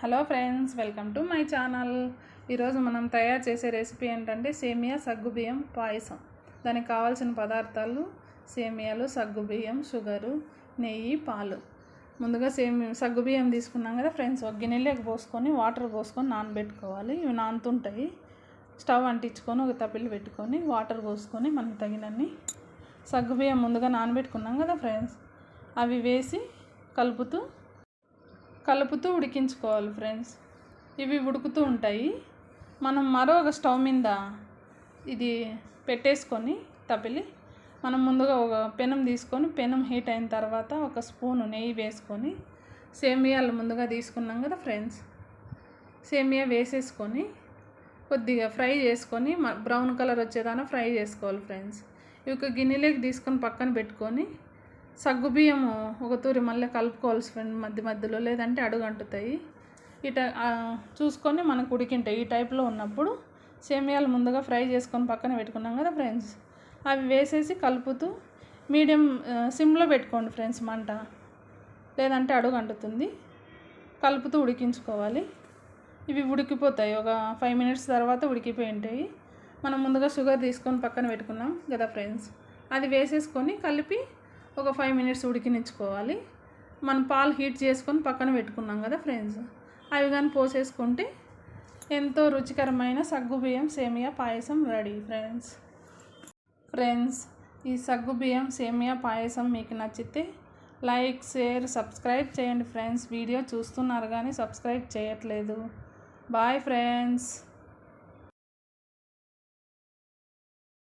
Hello friends, welcome to my channel. ఈరోజు మనం తయారు చేసే రెసిపీ ఏంటంటే సేమియా సగ్గుబియ్యం పాయసం. దానికి కావాల్సిన పదార్థాలు సేమియాలు, సగ్గుబియ్యం, షుగరు, నెయ్యి, పాలు. ముందుగా సగ్గుబియ్యం తీసుకున్నాం కదా ఫ్రెండ్స్, ఒక గిన్నెలోకి పోసుకొని వాటర్ పోసుకొని నానబెట్టుకోవాలి. ఇవి నానుతుంటాయి. స్టవ్ అంటించుకొని ఒక తప్పిలు పెట్టుకొని వాటర్ పోసుకొని మనకు తగినన్ని సగ్గుబియ్యం ముందుగా నానబెట్టుకున్నాం కదా ఫ్రెండ్స్, అవి వేసి కలుపుతూ ఉడికించుకోవాలి ఫ్రెండ్స్. ఇవి ఉడుకుతూ ఉంటాయి. మనం మరో ఒక స్టవ్ మీద ఇది పెట్టేసుకొని తపిలి మనం ముందుగా ఒక పెనం తీసుకొని పెనం హీట్ అయిన తర్వాత ఒక స్పూను నెయ్యి వేసుకొని సేమియాలు ముందుగా తీసుకున్నాం కదా ఫ్రెండ్స్, సేమియా వేసేసుకొని కొద్దిగా ఫ్రై చేసుకొని బ్రౌన్ కలర్ వచ్చేదాకా ఫ్రై చేసుకోవాలి ఫ్రెండ్స్. ఇవి ఒక గిన్నెలోకి తీసుకొని పక్కన పెట్టుకొని సగ్గుబియ్యము ఒక తూరి మళ్ళీ కలుపుకోవాల్సి ఫ్రెండ్ మధ్యలో, లేదంటే అడుగు అంటుతాయి. చూసుకొని మనకు ఉడికింటాయి. ఈ టైప్లో ఉన్నప్పుడు సేమియాలు ముందుగా ఫ్రై చేసుకొని పక్కన పెట్టుకున్నాం కదా ఫ్రెండ్స్, అవి వేసేసి కలుపుతూ మీడియం సిమ్లో పెట్టుకోండి ఫ్రెండ్స్ మంట, లేదంటే అడుగు అంటుతుంది. కలుపుతూ ఉడికించుకోవాలి. ఇవి ఉడికిపోతాయి. ఒక 5 minutes తర్వాత ఉడికిపోయి ఉంటాయి. మనం ముందుగా షుగర్ తీసుకొని పక్కన పెట్టుకున్నాం కదా ఫ్రెండ్స్, అది వేసేసుకొని కలిపి ఒక 5 minutes ఉడికించుకోవాలి. మనం పాలు హీట్ చేసుకొని పక్కన పెట్టుకున్నాం కదా ఫ్రెండ్స్, అవి కానీ పోసేసుకుంటే ఎంతో రుచికరమైన సగ్గుబియ్యం సేమియా పాయసం రెడీ ఫ్రెండ్స్. ఈ సగ్గుబియ్యం సేమియా పాయసం మీకు నచ్చితే లైక్, షేర్, సబ్స్క్రైబ్ చేయండి ఫ్రెండ్స్. వీడియో చూస్తున్నారు కానీ సబ్స్క్రైబ్ చేయట్లేదు. Bye friends.